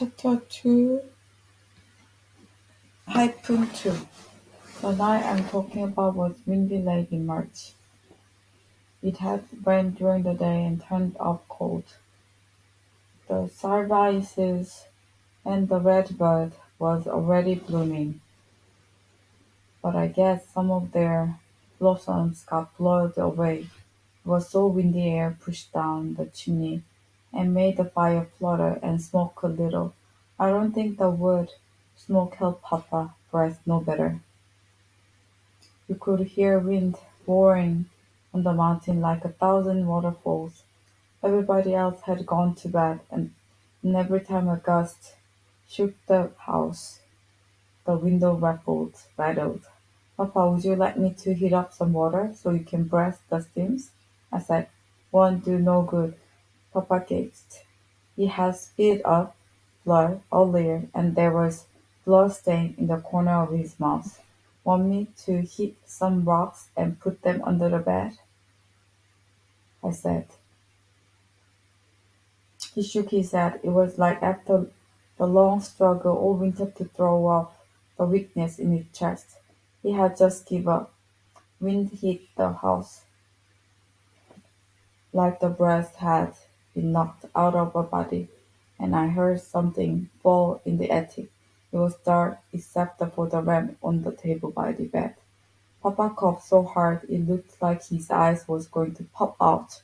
Chapter 2 Hyphen 2. The night I'm talking about was windy late in March. It had rained during the day and turned up cold. The cypresses and the redbud was already blooming, but I guess some of their blossoms got blown away. It was so windy air pushed down the chimney and made the fire flutter and smoke a little. I don't think the wood smoke helped Papa breathe no better. You could hear wind roaring on the mountain like 1,000 waterfalls. Everybody else had gone to bed, and every time a gust shook the house, the window rattled. Papa, would you like me to heat up some water so you can breathe the steams? I said. Won't do no good, Papa gasped. He had spit up blood earlier, and there was blood stain in the corner of his mouth. Want me to heat some rocks and put them under the bed? I said. He shook his head. It was like after the long struggle all winter to throw off the weakness in his chest. He had just given up. Wind hit the house like the breath had been knocked out of a body, and I heard something fall in the attic. It was dark except for the lamp on the table by the bed. Papa coughed so hard it looked like his eyes was going to pop out.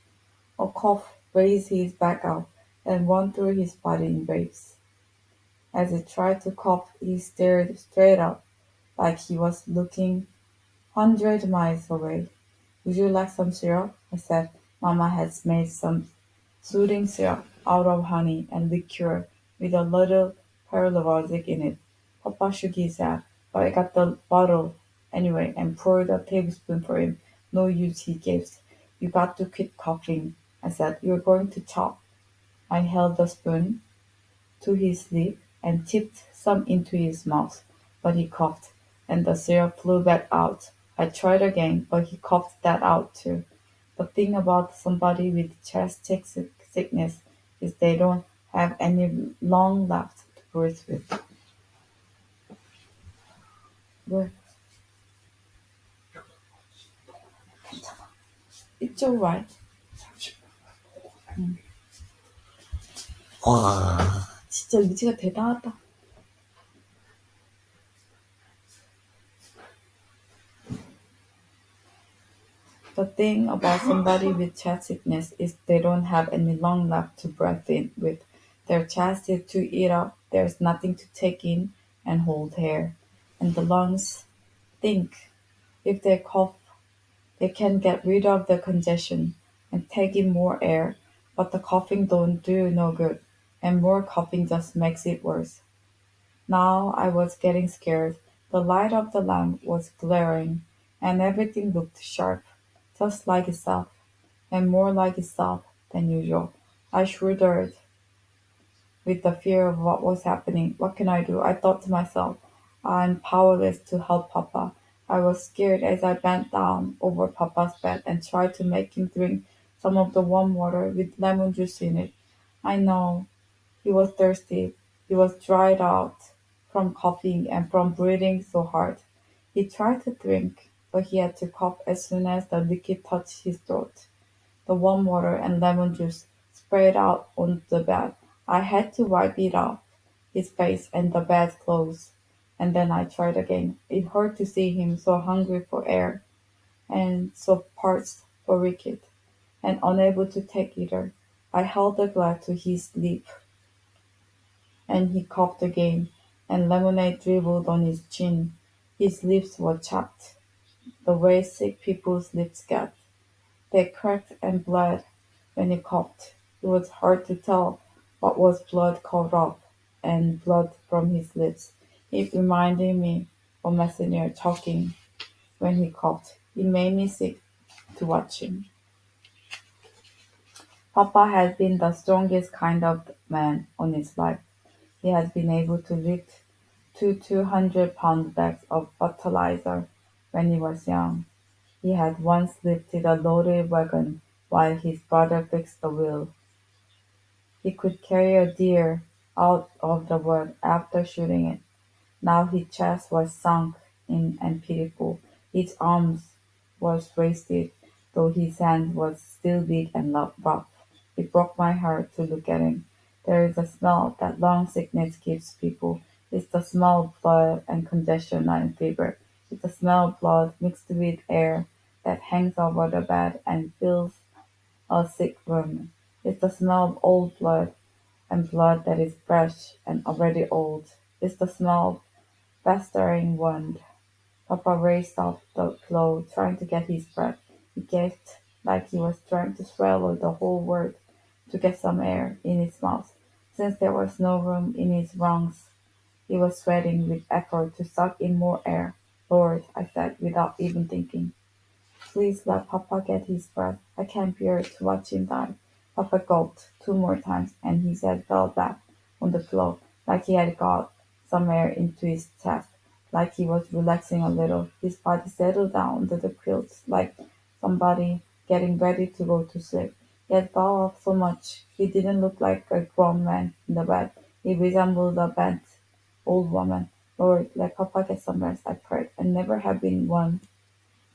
A cough raised his back up and ran through his body in waves. As he tried to cough, he stared straight up, like he was looking 100 miles away. Would you like some syrup? I said. Mama has made some soothing syrup out of honey and liqueur with a little paradisiac in it. Papa shook his head, but I got the bottle anyway and poured a tablespoon for him. No use, he gasped. You got to quit coughing, I said. You're going to choke. I held the spoon to his lip and tipped some into his mouth, but he coughed, and the syrup flew back out. I tried again, but he coughed that out too. The thing about somebody with sickness is they don't have any lung left to breathe with. Well, it's alright. 와, 진짜 의지가 대단하다. The thing about somebody with chest sickness is they don't have any lung left to breathe in with. Their chest is too eat up, there's nothing to take in and hold air. And the lungs think if they cough, they can get rid of the congestion and take in more air, but the coughing don't do no good, and more coughing just makes it worse. Now I was getting scared. The light of the lamp was glaring, and everything looked sharp, just like itself, and more like itself than usual. I shuddered with the fear of what was happening. What can I do? I thought to myself. I'm powerless to help Papa. I was scared as I bent down over Papa's bed and tried to make him drink some of the warm water with lemon juice in it. I know he was thirsty. He was dried out from coughing and from breathing so hard. He tried to drink, but he had to cough as soon as the liquid touched his throat. The warm water and lemon juice sprayed out on the bed. I had to wipe it off his face and the bedclothes, and then I tried again. It hurt to see him so hungry for air, and so parched for liquid, and unable to take either. I held the glass to his lip, and he coughed again, and lemonade dribbled on his chin. His lips were chapped, the way sick people's lips get. They cracked and bled when he coughed. It was hard to tell what was blood caught up and blood from his lips. It reminded me of Messenger talking when he coughed. It made me sick to watch him. Papa has been the strongest kind of man on his life. He has been able to lift 200-pound bags of fertilizer when he was young. He had once lifted a loaded wagon while his brother fixed the wheel. He could carry a deer out of the wood after shooting it. Now his chest was sunk in and pitiful. His arms was wasted, though his hand was still big and rough. It broke my heart to look at him. There is a smell that lung sickness gives people. It's the smell of blood and congestion and fever. It's the smell of blood mixed with air that hangs over the bed and fills a sick room. It's the smell of old blood and blood that is fresh and already old. It's the smell of festering wound. Papa raced off the floor, trying to get his breath. He gasped like he was trying to swallow the whole world to get some air in his mouth. Since there was no room in his lungs, he was sweating with effort to suck in more air. Lord, I said without even thinking. Please let Papa get his breath. I can't bear to watch him die. Papa gulped two more times and his head fell back on the floor like he had got some air into his chest, like he was relaxing a little. His body settled down under the quilts like somebody getting ready to go to sleep. He had fell off so much he didn't look like a grown man in the bed. He resembled a bent old woman. Lord, let Papa get some rest, I prayed, and never have been one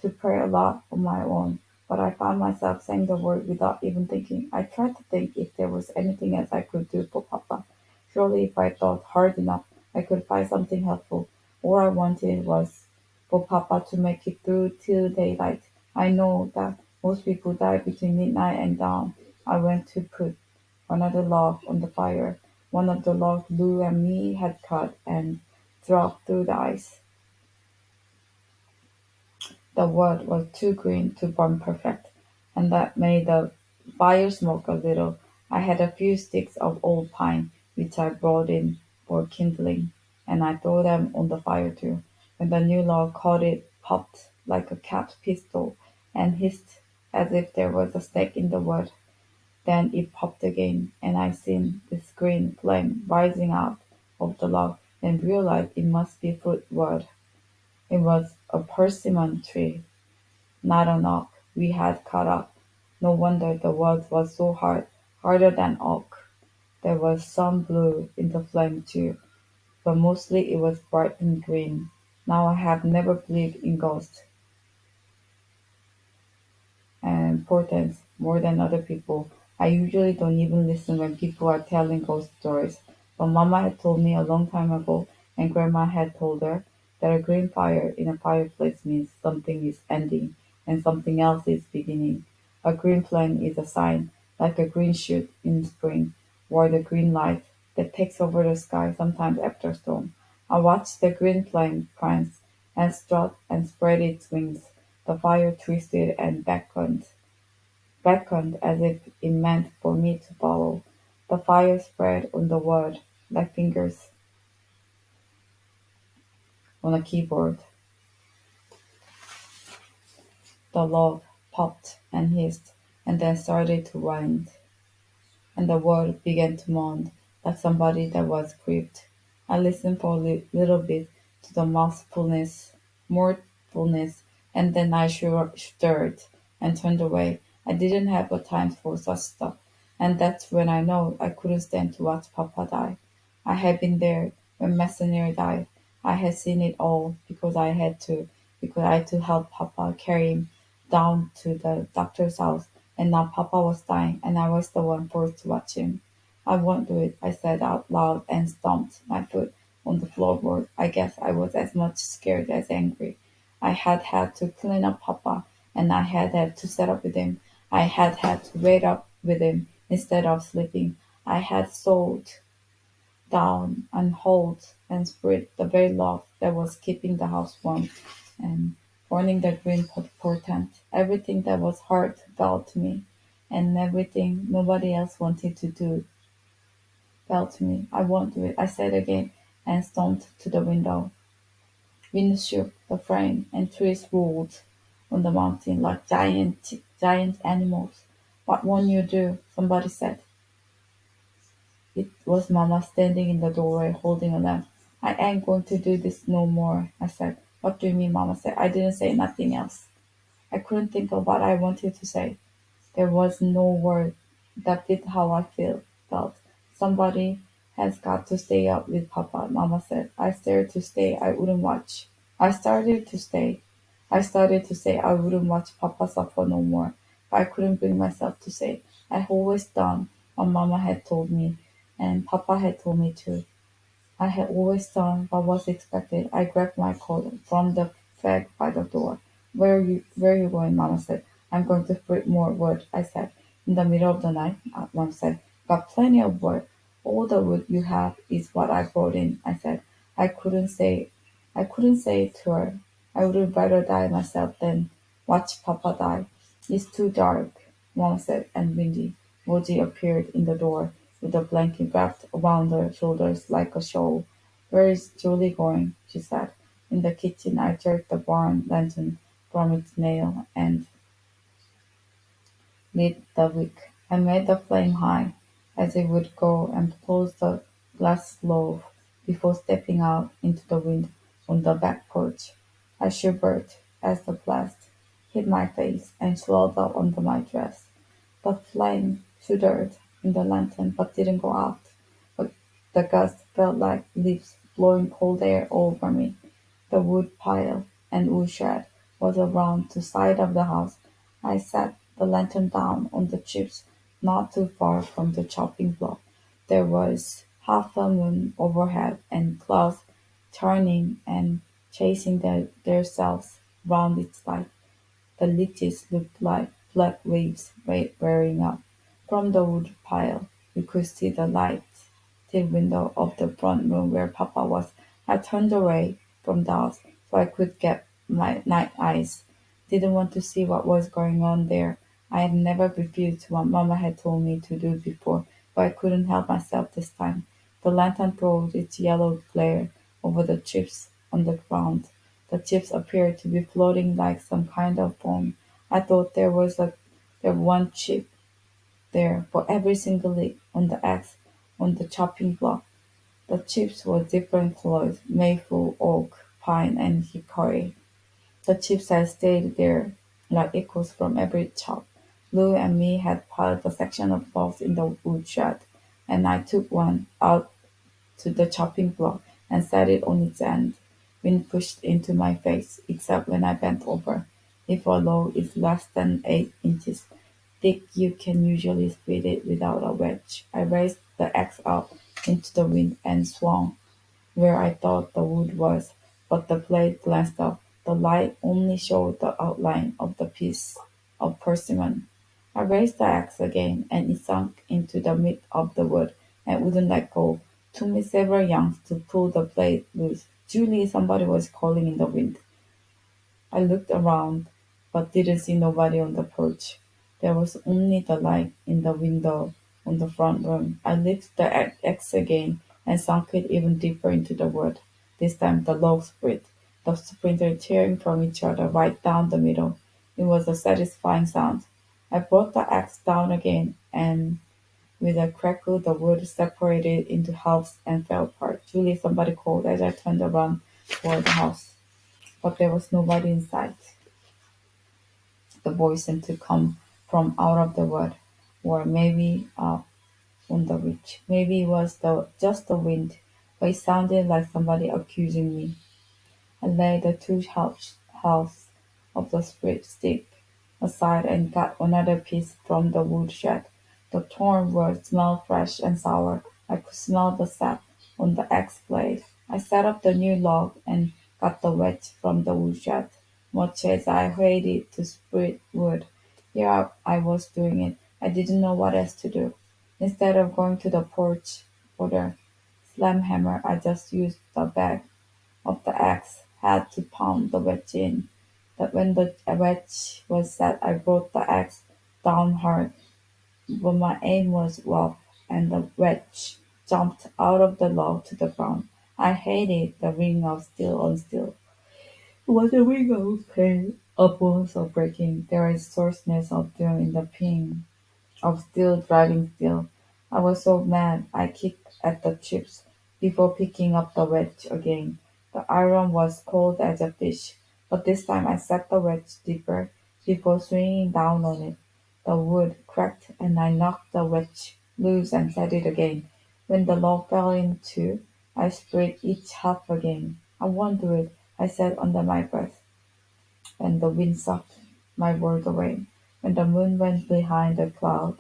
to pray a lot on my own, but I found myself saying the word without even thinking. I tried to think if there was anything else I could do for Papa. Surely if I thought hard enough, I could find something helpful. All I wanted was for Papa to make it through till daylight. I know that most people die between midnight and dawn. I went to put another log on the fire. One of the logs Lou and me had cut and dropped through the ice. The wood was too green to burn perfect, and that made the fire smoke a little. I had a few sticks of old pine, which I brought in for kindling, and I threw them on the fire too. When the new log caught it popped like a capped pistol and hissed as if there was a snake in the wood. Then it popped again, and I seen this green flame rising out of the log and realized it must be fruit wood. It was a persimmon tree, not an oak we had cut up. No wonder the wood was so hard, harder than oak. There was some blue in the flame too, but mostly it was bright and green. Now I have never believed in ghosts and portents more than other people. I usually don't even listen when people are telling ghost stories, but Mama had told me a long time ago, and Grandma had told her, that a green fire in a fireplace means something is ending and something else is beginning. A green flame is a sign, like a green shoot in spring, or the green light that takes over the sky sometimes after a storm. I watched the green flame prance and strut and spread its wings. The fire twisted and beckoned as if it meant for me to follow. The fire spread on the wood like fingers on a keyboard. The log popped and hissed, and then started to wind, and the world began to moan like somebody that was grieved. I listened for a little bit to the mirthfulness, and then I stirred and turned away. I didn't have a time for such stuff, and that's when I know I couldn't stand to watch Papa die. I had been there when Messenger died. I had seen it all because I had to help Papa carry him down to the doctor's house, and now Papa was dying, and I was the one forced to watch him. I won't do it, I said out loud and stomped my foot on the floorboard. I guess I was as much scared as angry. I had had to clean up Papa, and I had had to set up with him. I had had to wait up with him instead of sleeping. I had sewed down and hold and spread the very love that was keeping the house warm and burning the green portent. Everything that was hard fell to me, and everything nobody else wanted to do fell to me. I won't do it, I said again, and stomped to the window. Wind shook the frame, and trees rolled on the mountain like giant animals. What won't you do? Somebody said. It was Mama standing in the doorway holding a lamp. I ain't going to do this no more, I said. What do you mean, Mama said? I didn't say nothing else. I couldn't think of what I wanted to say. There was no word that fit how I felt. Somebody Has got to stay up with Papa, Mama said. I started to stay. I wouldn't watch. I started to stay. I started to say I wouldn't watch Papa suffer no more, but I couldn't bring myself to say. I've always done what Mama had told me, and Papa had told me too. I had always done what was expected. I grabbed my coat from the fag by the door. Where are you going, Mama said. I'm going to split more wood, I said. In the middle of the night, Mom said. Got plenty of wood. All the wood you have is what I brought in, I said. I couldn't say I couldn't say it to her. I would rather die myself than watch Papa die. It's too dark, Mom said, and windy. Rosie appeared in the door with a blanket wrapped around her shoulders like a shawl. Where is Julie going? She said. In the kitchen I jerked the barn lantern from its nail and lit the wick. I made the flame high, as it would go, and closed the glass stove before stepping out into the wind on the back porch. I shivered as the blast hit my face and swelled up under my dress. The flame shuddered in the lantern but didn't go out. But the gust felt like leaves blowing cold air over me. The wood pile and woodshed was around the side of the house. I set the lantern down on the chips not too far from the chopping block. There was half a moon overhead and clouds turning and chasing themselves round its light. The leeches looked like black waves rearing up. From the wood pile we could see the lighted window of the front room where Papa was. I turned away from the house so I could get my night eyes. Didn't want to see what was going on there. I had never refused what Mama had told me to do before, but I couldn't help myself this time. The lantern threw its yellow glare over the chips on the ground. The chips appeared to be floating like some kind of foam. I thought there one chip there for every single lick on the axe on the chopping block. The chips were different colors: maple, oak, pine, and hickory. The chips had stayed there like echoes from every chop. Lou and me had piled a section of logs in the woodshed, and I took one out to the chopping block and set it on its end. Wind pushed into my face, except when I bent over. If a log is less than 8 inches thick, you can usually split it without a wedge. I raised the axe up into the wind and swung where I thought the wood was, but the blade glanced off. The light only showed the outline of the piece of persimmon. I raised the axe again, and it sunk into the midst of the wood and wouldn't let go. Took me several yanks to pull the blade loose. Julie, somebody was calling in the wind. I looked around, but didn't see nobody on the porch. There was only the light in the window on the front room. I lifted the axe again and sunk it even deeper into the wood. This time the logs split, the splinters tearing from each other right down the middle. It was a satisfying sound. I brought the axe down again, and with a crackle the wood separated into halves and fell apart. Julie, somebody called as I turned around toward the house, but there was nobody in sight. The voice seemed to come from out of the wood, or maybe up on the ridge. Maybe it was just the wind, but it sounded like somebody accusing me. I laid the two halves of the split stick aside and got another piece from the woodshed. The torn wood smelled fresh and sour. I could smell the sap on the axe blade. I set up the new log and got the wedge from the woodshed. Much as I hated to split wood, here I was doing it. I didn't know what else to do. Instead of going to the porch for the slam hammer, I just used the back of the axe had to pound the wedge in. But when the wedge was set, I brought the axe down hard, but my aim was off, and the wedge jumped out of the log to the ground. I hated the ring of steel on steel. It was a ring of pain, a bonus of breaking. There is soreness of doom in the ping of steel driving steel. I was so mad I kicked at the chips before picking up the wedge again. The iron was cold as a fish, but this time I set the wedge deeper before swinging down on it. The wood cracked and I knocked the wedge loose and set it again. When the log fell in two, I sprayed each half again. I won't do it, I said under my breath, and the wind sucked my word away. When the moon went behind the cloud,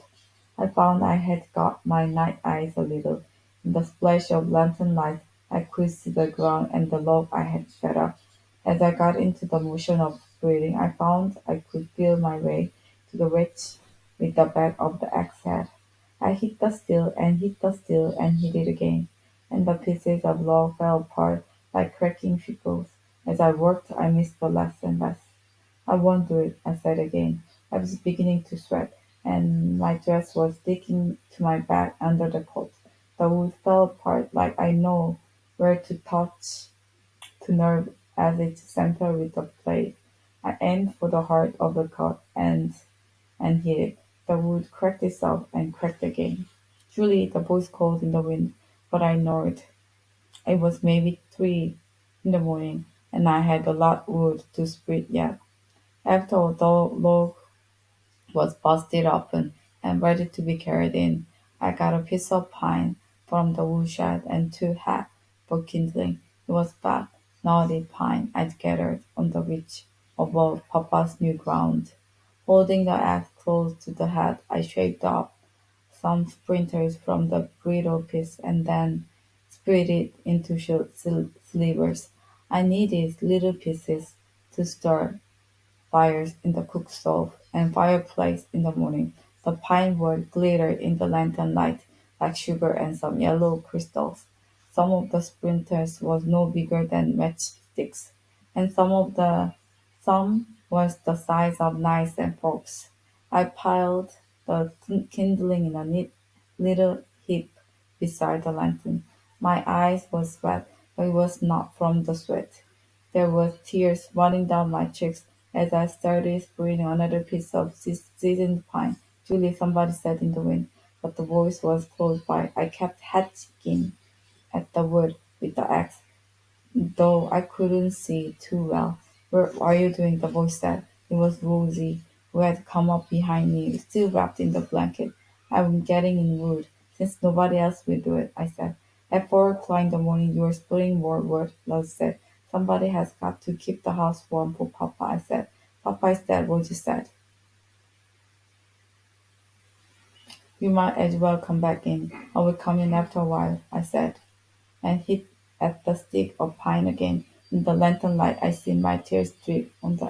I found I had got my night eyes a little. In the splash of lantern light, I could see the ground and the log I had set up. As I got into the motion of breathing, I found I could feel my way to the ridge with the back of the axe head. I hit the steel and hit the steel and hit it again, and the pieces of log fell apart like cracking pickles. As I worked, I missed the less and less. I won't do it, I said again. I was beginning to sweat, and my dress was sticking to my back under the coat. The wood fell apart like I know where to touch to nerve as its center with the blade. I aimed for the heart of the cut and hit it. The wood cracked itself and cracked again. Julie, the voice called in the wind, but I ignored. It was maybe 3 in the morning, and I had a lot wood to split yet. After the log was busted open and ready to be carried in, I got a piece of pine from the woodshed and two hat for kindling. It was fat, knotty pine I'd gathered on the ridge above Papa's new ground. Holding the axe close to the head, I shaved off some splinters from the brittle piece and then split it into slivers. I needed little pieces to stir fires in the cook stove and fireplace in the morning. The pine wood glittered in the lantern light like sugar and some yellow crystals. Some of the splinters was no bigger than matchsticks, and some was the size of knives and forks. I piled the kindling in a neat little heap beside the lantern. My eyes was wet, but it was not from the sweat. There were tears running down my cheeks as I started spraying another piece of seasoned pine. Julie, somebody said in the wind, but the voice was close by. I kept hacking at the wood with the axe, though I couldn't see too well. What are you doing? The voice said. It was Rosie, who had come up behind me, still wrapped in the blanket. I'm getting in wood, since nobody else will do it, I said. At 4 o'clock in the morning, you're splitting more wood, Luz said. Somebody has got to keep the house warm for Papa, I said. Papa is dead, Rosie said. You might as well come back in. I will come in after a while, I said, and hit at the stick of pine again. In the lantern light, I see my tears drip on the